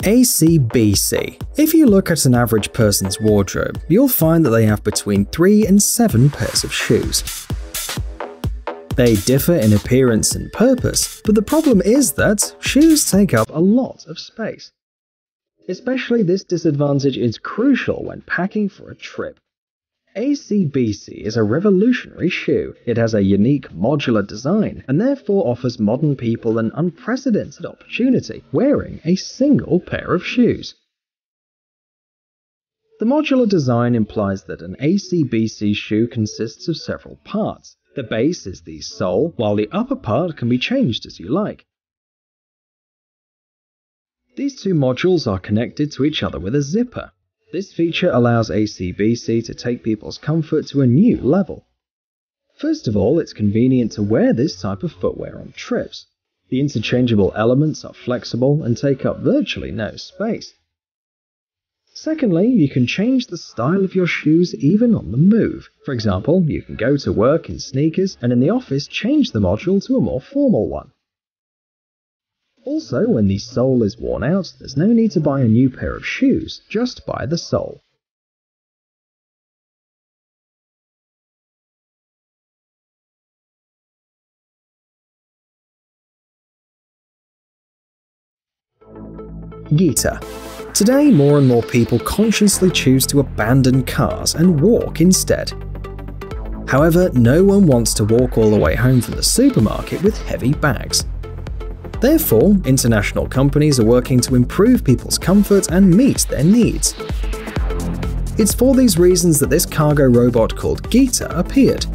ACBC. If you look at an average person's wardrobe, you'll find that they have between 3 and 7 pairs of shoes. They differ in appearance and purpose, but the problem is that shoes take up a lot of space. Especially this disadvantage is crucial when packing for a trip. ACBC is a revolutionary shoe. It has a unique modular design and therefore offers modern people an unprecedented opportunity, wearing a single pair of shoes. The modular design implies that an ACBC shoe consists of several parts. The base is the sole, while the upper part can be changed as you like. These two modules are connected to each other with a zipper. This feature allows ACBC to take people's comfort to a new level. First of all, it's convenient to wear this type of footwear on trips. The interchangeable elements are flexible and take up virtually no space. Secondly, you can change the style of your shoes even on the move. For example, you can go to work in sneakers and in the office change the module to a more formal one. Also, when the sole is worn out, there's no need to buy a new pair of shoes, just buy the sole. Gadget. Today, more and more people consciously choose to abandon cars and walk instead. However, no one wants to walk all the way home from the supermarket with heavy bags. Therefore, international companies are working to improve people's comfort and meet their needs. It's for these reasons that this cargo robot called Gadget appeared.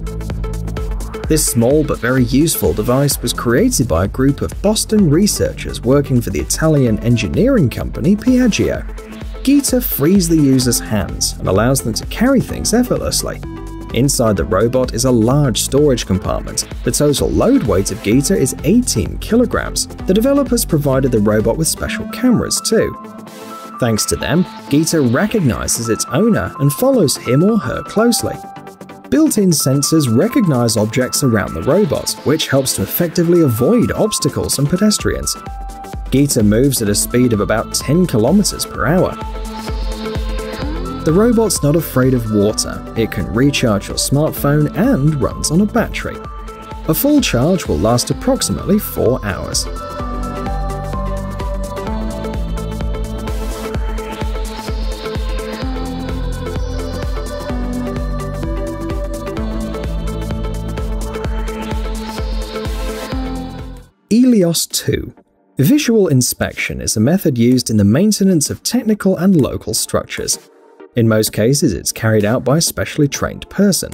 This small but very useful device was created by a group of Boston researchers working for the Italian engineering company Piaggio. Gadget frees the user's hands and allows them to carry things effortlessly. Inside the robot is a large storage compartment. The total load weight of Gadget is 18 kilograms. The developers provided the robot with special cameras too. Thanks to them, Gadget recognizes its owner and follows him or her closely. Built-in sensors recognize objects around the robot, which helps to effectively avoid obstacles and pedestrians. Gadget moves at a speed of about 10 kilometers per hour. The robot's not afraid of water. It can recharge your smartphone and runs on a battery. A full charge will last approximately 4 hours. Ilios 2. Visual inspection is a method used in the maintenance of technical and local structures. In most cases, it's carried out by a specially trained person.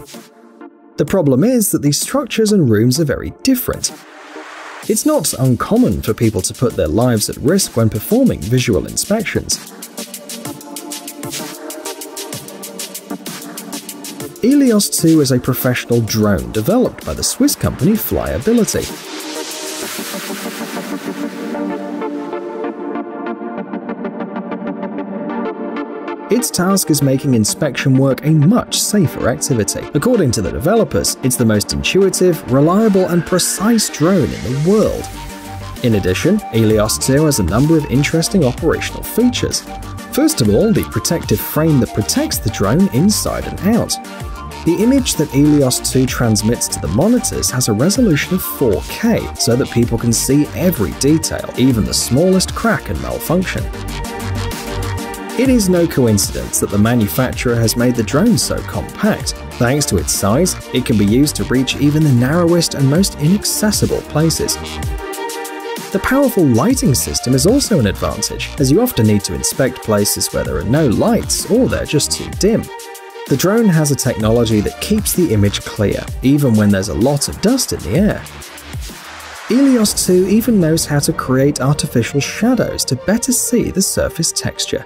The problem is that these structures and rooms are very different. It's not uncommon for people to put their lives at risk when performing visual inspections. Ilios 2 is a professional drone developed by the Swiss company Flyability. Its task is making inspection work a much safer activity. According to the developers, it's the most intuitive, reliable, and precise drone in the world. In addition, Ilios 2 has a number of interesting operational features. First of all, the protective frame that protects the drone inside and out. The image that Ilios 2 transmits to the monitors has a resolution of 4K, so that people can see every detail, even the smallest crack and malfunction. It is no coincidence that the manufacturer has made the drone so compact. Thanks to its size, it can be used to reach even the narrowest and most inaccessible places. The powerful lighting system is also an advantage, as you often need to inspect places where there are no lights or they're just too dim. The drone has a technology that keeps the image clear, even when there's a lot of dust in the air. Ilios 2 even knows how to create artificial shadows to better see the surface texture.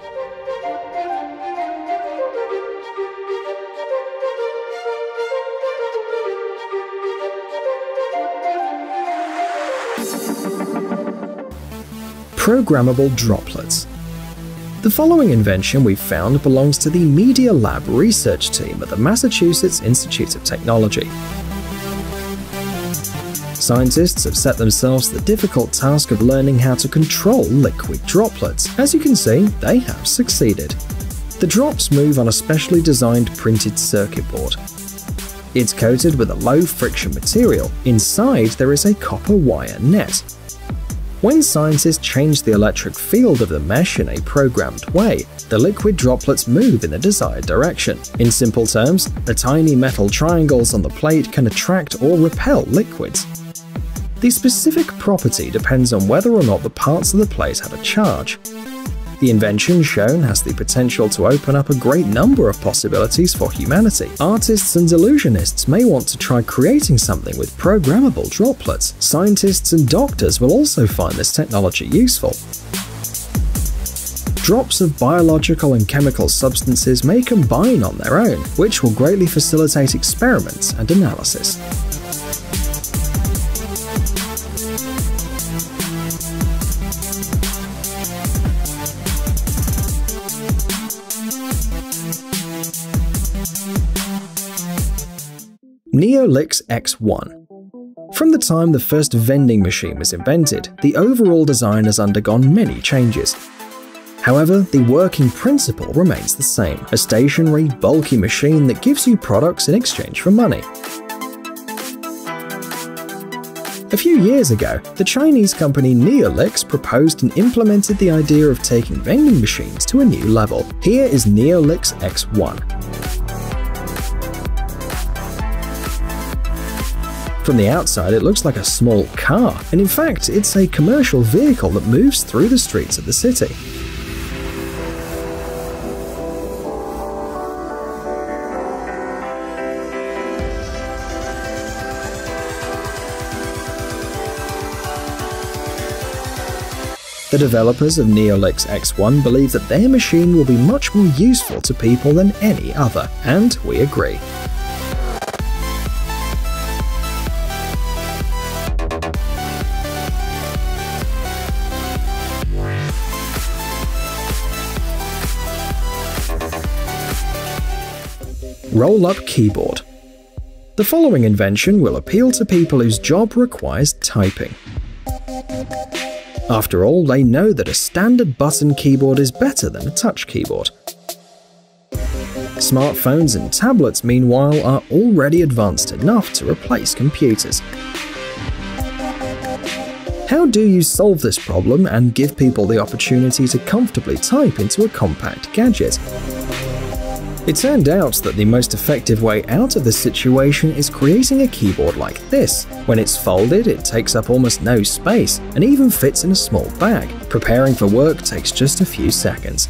Programmable droplets. The following invention we've found belongs to the Media Lab research team at the Massachusetts Institute of Technology. Scientists have set themselves the difficult task of learning how to control liquid droplets. As you can see, they have succeeded. The drops move on a specially designed printed circuit board. It's coated with a low-friction material. Inside, there is a copper wire net. When scientists change the electric field of the mesh in a programmed way, the liquid droplets move in the desired direction. In simple terms, the tiny metal triangles on the plate can attract or repel liquids. The specific property depends on whether or not the parts of the plate have a charge. The invention shown has the potential to open up a great number of possibilities for humanity. Artists and illusionists may want to try creating something with programmable droplets. Scientists and doctors will also find this technology useful. Drops of biological and chemical substances may combine on their own, which will greatly facilitate experiments and analysis. Neolix X1. From the time the first vending machine was invented, the overall design has undergone many changes. However, the working principle remains the same: a stationary, bulky machine that gives you products in exchange for money. A few years ago, the Chinese company Neolix proposed and implemented the idea of taking vending machines to a new level. Here is Neolix X1. From the outside, it looks like a small car, and in fact, it's a commercial vehicle that moves through the streets of the city. The developers of Neolix X1 believe that their machine will be much more useful to people than any other, and we agree. Roll-up keyboard. The following invention will appeal to people whose job requires typing. After all, they know that a standard button keyboard is better than a touch keyboard. Smartphones and tablets, meanwhile, are already advanced enough to replace computers. How do you solve this problem and give people the opportunity to comfortably type into a compact gadget? It turned out that the most effective way out of this situation is creating a keyboard like this. When it's folded, it takes up almost no space and even fits in a small bag. Preparing for work takes just a few seconds.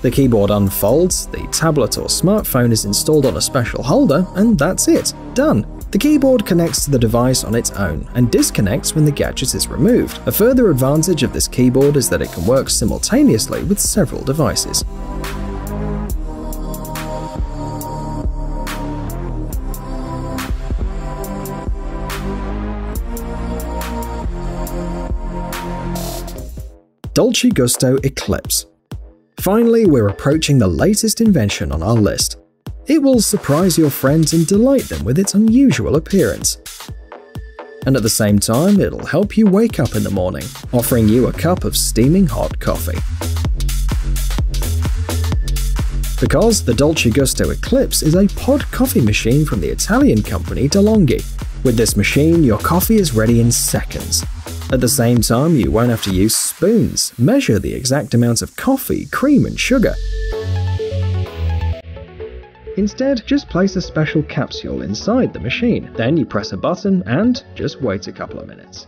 The keyboard unfolds, the tablet or smartphone is installed on a special holder, and that's it, done. The keyboard connects to the device on its own and disconnects when the gadget is removed. A further advantage of this keyboard is that it can work simultaneously with several devices. Dolce Gusto Eclipse. Finally, we're approaching the latest invention on our list. It will surprise your friends and delight them with its unusual appearance. And at the same time, it'll help you wake up in the morning, offering you a cup of steaming hot coffee. Because the Dolce Gusto Eclipse is a pod coffee machine from the Italian company DeLonghi. With this machine, your coffee is ready in seconds. At the same time, you won't have to use spoons, measure the exact amount of coffee, cream, and sugar. Instead, just place a special capsule inside the machine. Then you press a button and just wait a couple of minutes.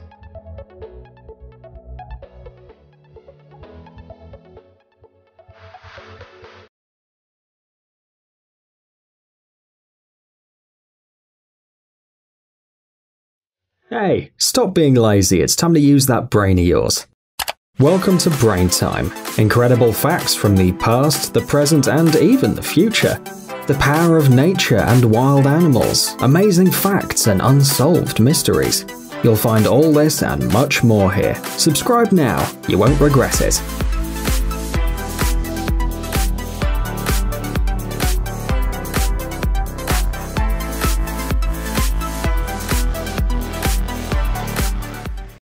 Hey, stop being lazy, it's time to use that brain of yours. Welcome to Brain Time. Incredible facts from the past, the present, and even the future. The power of nature and wild animals, amazing facts and unsolved mysteries. You'll find all this and much more here. Subscribe now, you won't regret it.